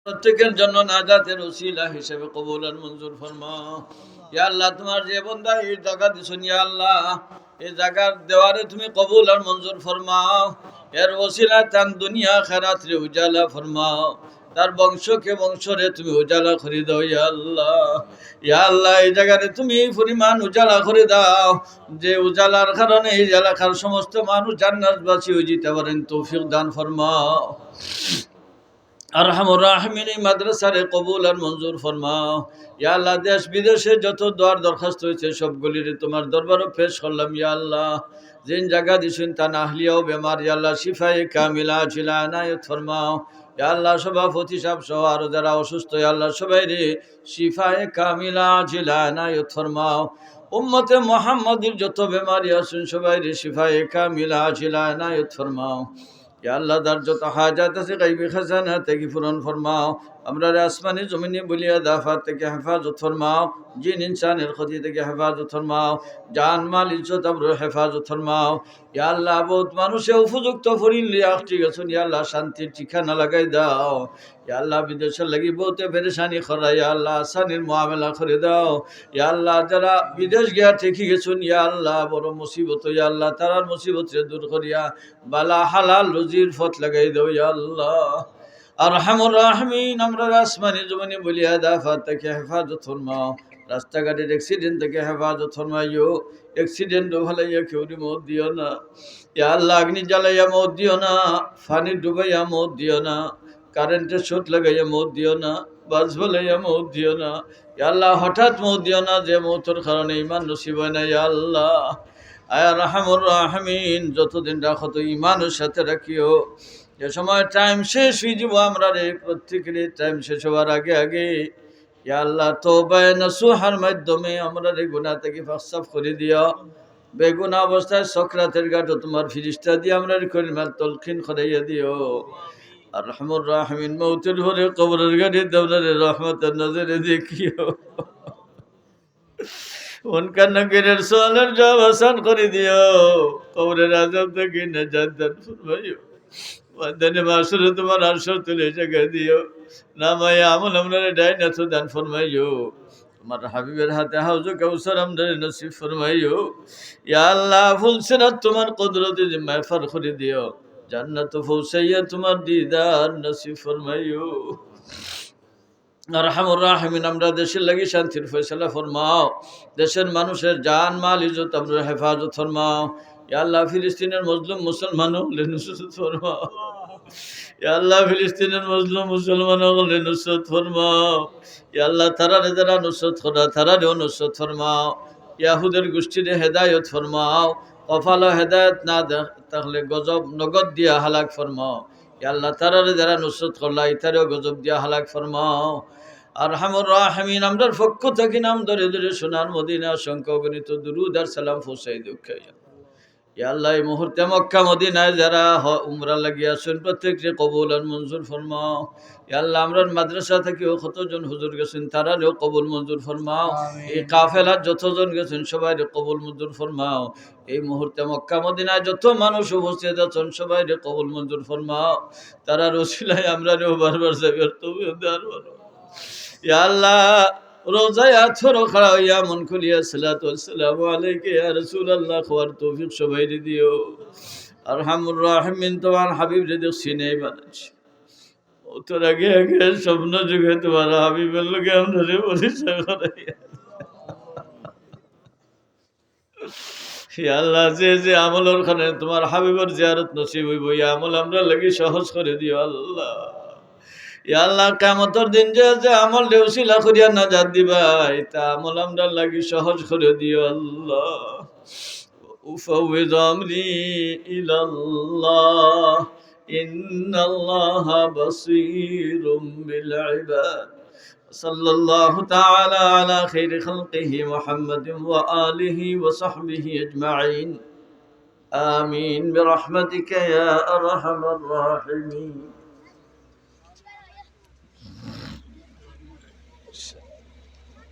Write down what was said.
প্রত্যেকের জন্য নাজাতের ওসিলা হিসেবে কবুল আর মঞ্জুর ফরমাও। ইয়া আল্লাহ, তোমার যে বান্দা এই জায়গা দিছেন, ইয়া আল্লাহ এই জায়গার দেওয়ারে তুমি কবুল আর মঞ্জুর ফরমাও। এর ওসিলা তান দুনিয়া খেরাত রে উজালা ফরমাও, তার বংশকে বংশরে তুমি উজালা করে দাও। ইয়া আল্লাহ, ইয়া আল্লাহ এই জায়গারে তুমি এই পরিমাণ উজালা করে দাও যে উজালার কারণে এই এলাকার সমস্ত মানুষ জান্নাতবাসী হয়ে যেতে পারেন, তৌফিক দান ফরমাও। আরহামুর রাহিমিন এই মাদ্রাসারে কবুল আর মঞ্জুর ফরমাও। ইয়া আল্লাহ, দেশ বিদেশে যত দোয়ার দরখাস্ত হয়েছে সবগুলির তোমার দরবারও পেশ করলাম। ইয়া আল্লাহ, যেন জায়গা দিছেন তা নাহলিয়াও বেমার, ইয়া আল্লাহ শিফায়ে কামিলা আজিলা আনায়াত ফরমাও। ইয়া আল্লাহ, সভাপতি সাহেব সহ আরো যারা অসুস্থ, ইয়া আল্লাহ সবাই রে শিফায়ে কামিলা আজিলা আনায়াত ফরমাও। উম্মতে মুহাম্মাদের যত বেমারি আছেন সবাই রে শিফায়ে কামিলা আজিলা আনায়াত ফরমাও। ইয়া আল্লাহ, তার যত হাজাত আছে গাইবি খাজানা থেকে পূরণ ফরমাও। আমরা আসমানি জমিনে বলিয়া দাফাত থেকে হেফাজত ফরমাও, জিন ইনসানের ক্ষতি থেকে হেফাজত ফরমাও, জান মাল ইজ্জত আবরুর হেফাজত ফরমাও। ইয়া আল্লাহ, বহুত মানুষে উপযুক্ত ফরিলি আসছি গেছেন, ইয়া আল্লাহ শান্তির ঠিকানা লাগাই দাও। ইয়া আল্লাহ, বিদেশের লাগি বহুতে পেরেশানি করা, ইয়া আল্লাহ আসানির মুআমেলা করে দাও। ইয়া আল্লাহ, যারা বিদেশ গিয়া ঠিকই গেছেন, ইয়া আল্লাহ বড় মুসিবত, ইয়া আল্লাহ তারার মুসিবতরে দূর করিয়া বালা হালাল রুজির পথ লাগাই দাও। ইয়া আল্লাহ আরহামুর রাহিমিন, আমরা আসমানি জমিনে বলিয়া দাফাত থেকে হেফাজত ফরমাও, রাস্তাঘাটের অ্যাক্সিডেন্ট থেকে হেফাজত ফরমাইও। অ্যাক্সিডেন্ট ভালাইয়া কেউরি মত দিও না। ইয়া আল্লাহ, আগ্নি জ্বালাইয়া মত দিও না, পানি ডুবাইয়া মত দিও না, কারেন্টের শট লাগাইয়া মত দিও না, বাস ভালাইয়া মত দিও না। ইয়া আল্লাহ, হঠাৎ মত দিও না যে মতের কারণে ইমান নসিব হয় না। ইয়া আল্লাহ আয়া রাহমুর রাহিমিন, যতদিন রাখো তো ইমানের সাথে রাখিও। যে সময় টাইম শেষ হয়ে যাব আমরা রে প্রত্যেকের টাইম শেষ হওয়ার আগে আগে ইয়া আল্লাহ তওবায়ে নসুহার মাধ্যমে আমরা রে গুনাহ থেকে মাফ করে দিও। বেগুনাহ অবস্থায় সকরাতের ঘাটে তোমার ফিরিস্তা দিয়ে আমরা রে কলিমাত তালকিন করাইয়া দিও। আর রহমুর রাহিমিন, মউতের পরে কবরের ঘাটে তোমরা রহমতের নজরে দেখিও। উনকার নকিরের সোয়ালের জবাব আসান করে দিও, কবরের আযাব থেকে নাজাত দান ফরমাইও। ময়দানে মাশরে তোমার আরশ তুলে জায়গা দিও, নামায়ে আমল আমরা ডাইনাত দান ফরমাইও। তোমার হাবিবের হাতে হাউজে কাউসার আমরা নসিব ফরমাইও। ইয়া আল্লাহ, ফুলসিরাত তোমার কুদরতে জিম্মায় ফার করে দিও, জান্নাত পৌঁছাইয়া তোমার দিদার নসিব ফরমাইও। আরহামুর রাহিমিন, আমরা দেশের লাগি শান্তির ফয়সালা ফরমাও, দেশের মানুষের জান মাল ইজ্জত আমরা হেফাজত ফরমাও। ইয়া আল্লাহ, ফিলিস্তিনের মজলুম মুসলমান হলে নুসরত ফরমাও। ইয়া আল্লাহ, ফিলিস্তিনের মজলুম মুসলমান হলে নুসরত ফরমাও। ইয়া আল্লাহ, তারারে যারা নুসরত করা তারারেও নুসরত ফরমাও। ইয়াহুদের গোষ্ঠীরে হেদায়ত ফরমাও, কপাল হেদায়ত না তাহলে গজব নগদ দিয়া হালাক ফরমাও। ইয়া আল্লাহ, তারারে যারা নুসরত করলা ইতারেও গজব দিয়া হালাক ফরমাও। আরহামুর রাহিমিন, আমরার পক্ষ থেকে নাম ধরে ধরে সোনার মদিনা অসংখ্য গণিত দুরুদ আর সালাম পৌঁছাই দুঃখাইয়া। ইয়া আল্লাহ, এই মুহূর্তে মক্কা মদিনায় যারা উমরা লাগিয়ে আসেন প্রত্যেককে কবুল আর মঞ্জুর ফরমাও। ইয়া আল্লাহ, আমরার মাদ্রাসা থেকেও কতজন হুজুর গেছেন তারারেও কবুল মঞ্জুর ফরমাও। এই কাফেলার যতজন গেছেন সবাই কবুল মঞ্জুর ফরমাও। এই মুহূর্তে মক্কা মদিনায় যত মানুষ উপস্থিত আছেন সবাই কবুল মঞ্জুর ফরমাও। তারা রসিলায় আমরা বারবার যাবে তুমি ইয়া আল্লাহ, রোজায় আছরো খাড়া হইয়া মন খুলিয়া সালাতু ওয়াসসালামু আলাইকা ইয়া রাসূলুল্লাহ খাওয়ার তৌফিক সবাই দিও। আরহামুর রাহিমিন, তোমার হাবিব রে দেখছি নেই বানাইছি, ও তোর আগে আগে স্বপ্ন যুগে তোমার হাবিবের লোকে আমরা রে পরিচয় করাইয়া। ইয়া আল্লাহ, যে যে আমলের খানে তোমার হাবিবের জিয়ারত নসিব হইব এই আমল আমরা লাগি সহজ করে দিও আল্লাহ। ইয়া আল্লাহ, কিয়ামতের দিন যে যে আমল দেউসিলা করিয়া নাজাত দিবা এটা আমল আমরা লাগি সহজ করে দিও আল্লাহ। উফাউযু আমরি ইলাল্লাহ, ইন্নাল্লাহা বাসীরুম বিল ইবাদ। সাল্লাল্লাহু তাআলা আলা খাইরি খালকিহি মুহাম্মাদিন ওয়া আলিহি ওয়া সাহবিহি আজমাইন। আমিন বিরহমাতিকা ইয়া আরহামার রাহিমিন।